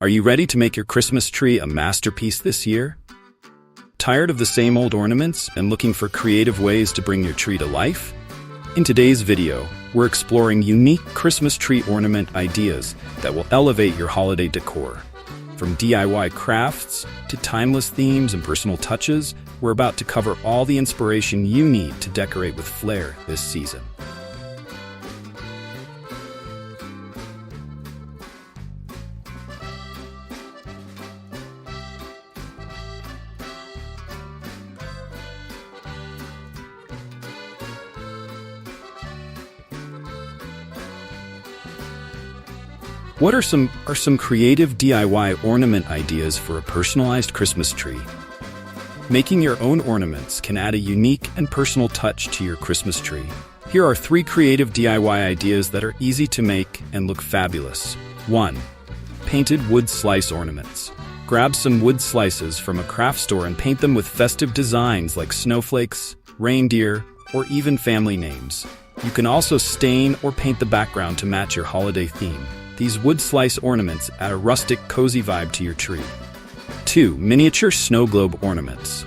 Are you ready to make your Christmas tree a masterpiece this year? Tired of the same old ornaments and looking for creative ways to bring your tree to life? In today's video, we're exploring unique Christmas tree ornament ideas that will elevate your holiday decor. From DIY crafts to timeless themes and personal touches, we're about to cover all the inspiration you need to decorate with flair this season. What are some creative DIY ornament ideas for a personalized Christmas tree? Making your own ornaments can add a unique and personal touch to your Christmas tree. Here are 3 creative DIY ideas that are easy to make and look fabulous. 1. Painted wood slice ornaments. Grab some wood slices from a craft store and paint them with festive designs like snowflakes, reindeer, or even family names. You can also stain or paint the background to match your holiday theme. These wood slice ornaments add a rustic, cozy vibe to your tree. 2. Miniature snow globe ornaments.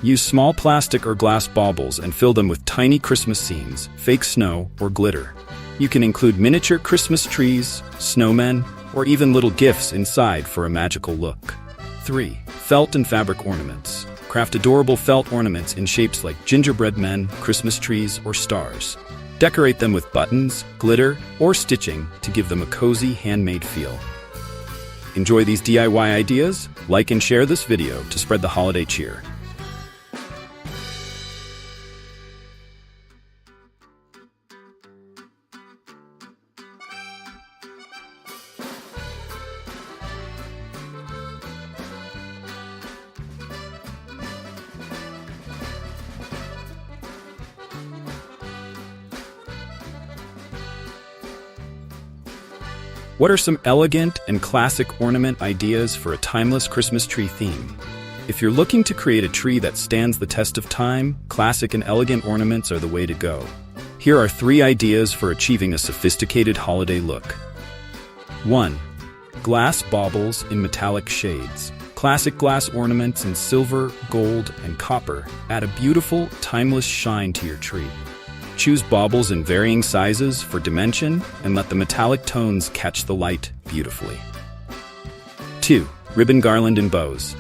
Use small plastic or glass baubles and fill them with tiny Christmas scenes, fake snow, or glitter. You can include miniature Christmas trees, snowmen, or even little gifts inside for a magical look. 3. Felt and fabric ornaments. Craft adorable felt ornaments in shapes like gingerbread men, Christmas trees, or stars. Decorate them with buttons, glitter, or stitching to give them a cozy, handmade feel. Enjoy these DIY ideas? Like and share this video to spread the holiday cheer. What are some elegant and classic ornament ideas for a timeless Christmas tree theme? If you're looking to create a tree that stands the test of time, classic and elegant ornaments are the way to go. Here are 3 ideas for achieving a sophisticated holiday look. 1. Glass baubles in metallic shades. Classic glass ornaments in silver, gold, and copper add a beautiful, timeless shine to your tree. Choose baubles in varying sizes for dimension and let the metallic tones catch the light beautifully. 2. Ribbon garland and bows.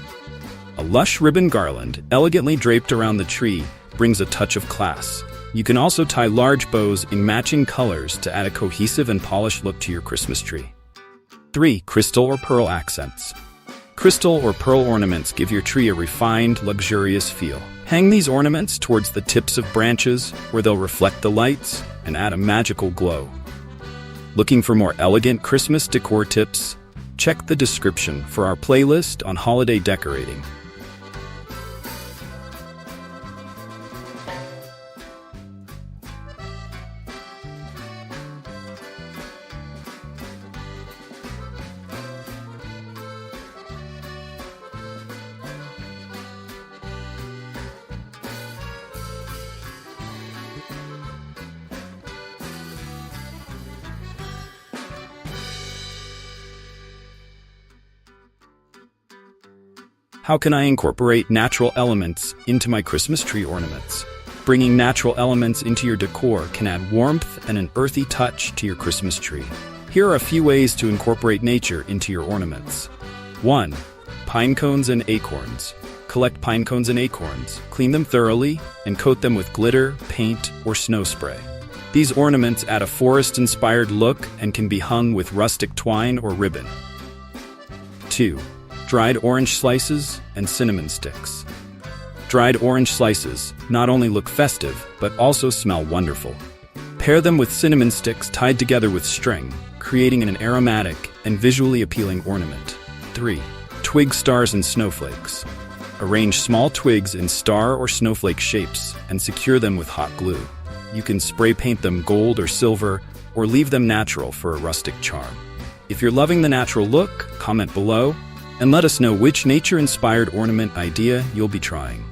A lush ribbon garland, elegantly draped around the tree, brings a touch of class. You can also tie large bows in matching colors to add a cohesive and polished look to your Christmas tree. 3. Crystal or pearl accents. Crystal or pearl ornaments give your tree a refined, luxurious feel. Hang these ornaments towards the tips of branches where they'll reflect the lights and add a magical glow. Looking for more elegant Christmas decor tips? Check the description for our playlist on holiday decorating. How can I incorporate natural elements into my Christmas tree ornaments? Bringing natural elements into your decor can add warmth and an earthy touch to your Christmas tree. Here are a few ways to incorporate nature into your ornaments. 1. Pine cones and acorns. Collect pine cones and acorns, clean them thoroughly, and coat them with glitter, paint, or snow spray. These ornaments add a forest-inspired look and can be hung with rustic twine or ribbon. 2. Dried orange slices and cinnamon sticks. Dried orange slices not only look festive, but also smell wonderful. Pair them with cinnamon sticks tied together with string, creating an aromatic and visually appealing ornament. 3. Twig stars and snowflakes. Arrange small twigs in star or snowflake shapes and secure them with hot glue. You can spray paint them gold or silver, or leave them natural for a rustic charm. If you're loving the natural look, comment below and let us know which nature-inspired ornament idea you'll be trying.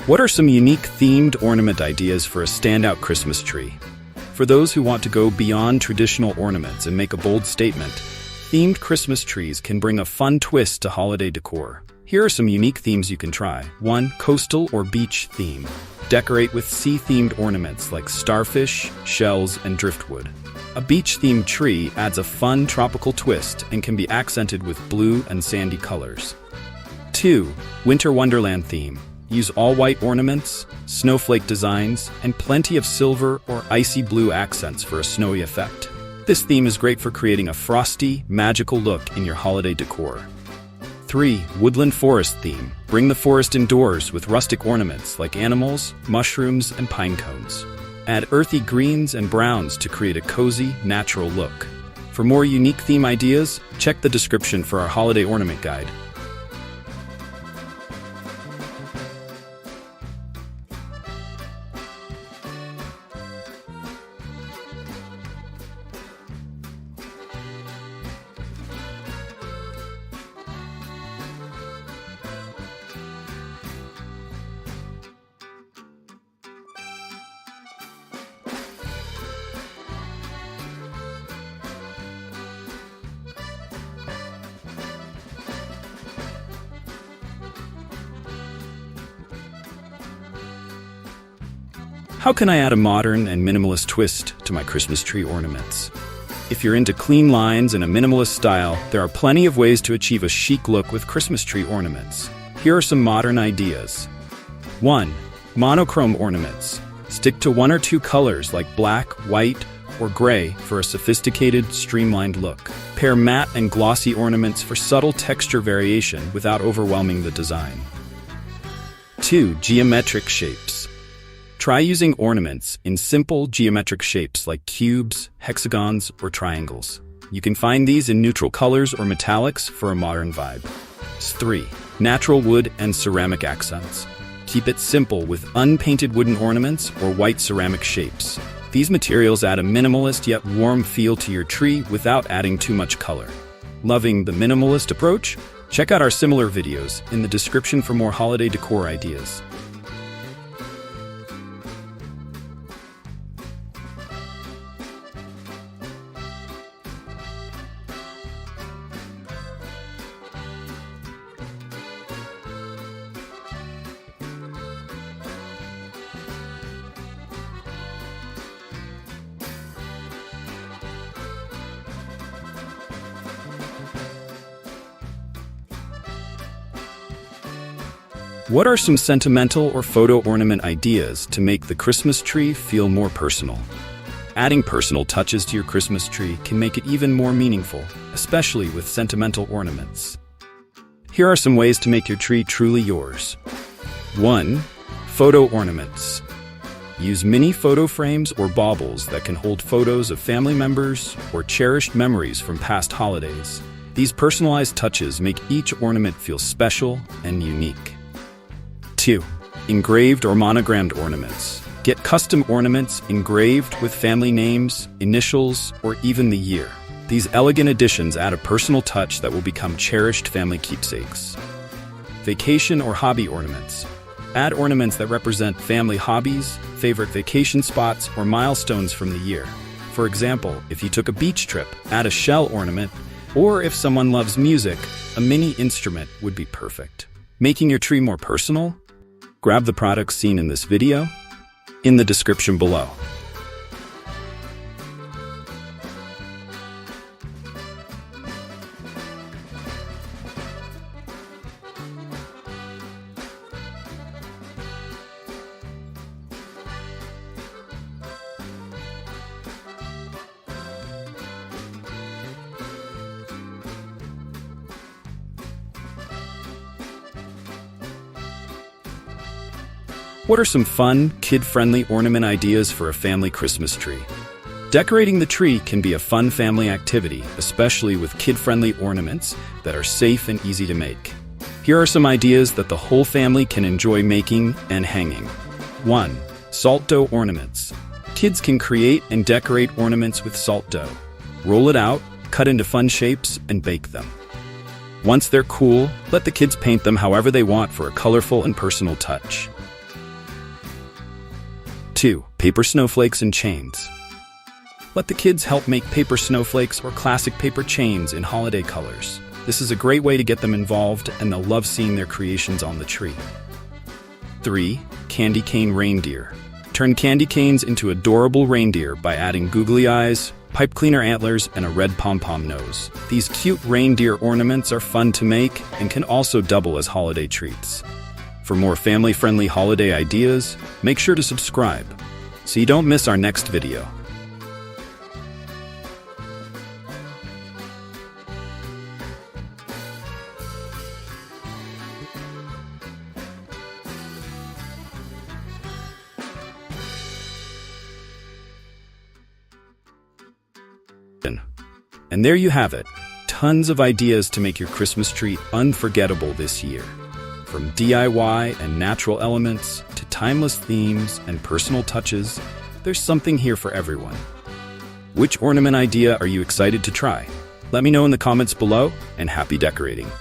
What are some unique themed ornament ideas for a standout Christmas tree? For those who want to go beyond traditional ornaments and make a bold statement, themed Christmas trees can bring a fun twist to holiday decor. Here are some unique themes you can try. 1. Coastal or beach theme. Decorate with sea-themed ornaments like starfish, shells, and driftwood. A beach-themed tree adds a fun tropical twist and can be accented with blue and sandy colors. 2. Winter Wonderland theme. Use all-white ornaments, snowflake designs, and plenty of silver or icy blue accents for a snowy effect. This theme is great for creating a frosty, magical look in your holiday decor. 3. Woodland forest theme. Bring the forest indoors with rustic ornaments like animals, mushrooms, and pine cones. Add earthy greens and browns to create a cozy, natural look. For more unique theme ideas, check the description for our holiday ornament guide. How can I add a modern and minimalist twist to my Christmas tree ornaments? If you're into clean lines and a minimalist style, there are plenty of ways to achieve a chic look with Christmas tree ornaments. Here are some modern ideas. 1. Monochrome ornaments. Stick to 1 or 2 colors like black, white, or gray for a sophisticated, streamlined look. Pair matte and glossy ornaments for subtle texture variation without overwhelming the design. 2. Geometric shapes. Try using ornaments in simple geometric shapes like cubes, hexagons, or triangles. You can find these in neutral colors or metallics for a modern vibe. 3. Natural wood and ceramic accents. Keep it simple with unpainted wooden ornaments or white ceramic shapes. These materials add a minimalist yet warm feel to your tree without adding too much color. Loving the minimalist approach? Check out our similar videos in the description for more holiday decor ideas. What are some sentimental or photo ornament ideas to make the Christmas tree feel more personal? Adding personal touches to your Christmas tree can make it even more meaningful, especially with sentimental ornaments. Here are some ways to make your tree truly yours. 1. Photo ornaments. Use mini photo frames or baubles that can hold photos of family members or cherished memories from past holidays. These personalized touches make each ornament feel special and unique. 2. Engraved or monogrammed ornaments. Get custom ornaments engraved with family names, initials, or even the year. These elegant additions add a personal touch that will become cherished family keepsakes. Vacation or hobby ornaments. Add ornaments that represent family hobbies, favorite vacation spots, or milestones from the year. For example, if you took a beach trip, add a shell ornament, or if someone loves music, a mini instrument would be perfect. Making your tree more personal? Grab the products seen in this video in the description below. What are some fun, kid-friendly ornament ideas for a family Christmas tree? Decorating the tree can be a fun family activity, especially with kid-friendly ornaments that are safe and easy to make. Here are some ideas that the whole family can enjoy making and hanging. 1. Salt dough ornaments. Kids can create and decorate ornaments with salt dough. Roll it out, cut into fun shapes, and bake them. Once they're cool, let the kids paint them however they want for a colorful and personal touch. 2. Paper snowflakes and chains. Let the kids help make paper snowflakes or classic paper chains in holiday colors. This is a great way to get them involved, and they'll love seeing their creations on the tree. 3. Candy cane reindeer. Turn candy canes into adorable reindeer by adding googly eyes, pipe cleaner antlers, and a red pom-pom nose. These cute reindeer ornaments are fun to make and can also double as holiday treats. For more family-friendly holiday ideas, make sure to subscribe so you don't miss our next video. And there you have it, tons of ideas to make your Christmas tree unforgettable this year. From DIY and natural elements to timeless themes and personal touches, there's something here for everyone. Which ornament idea are you excited to try? Let me know in the comments below, and happy decorating!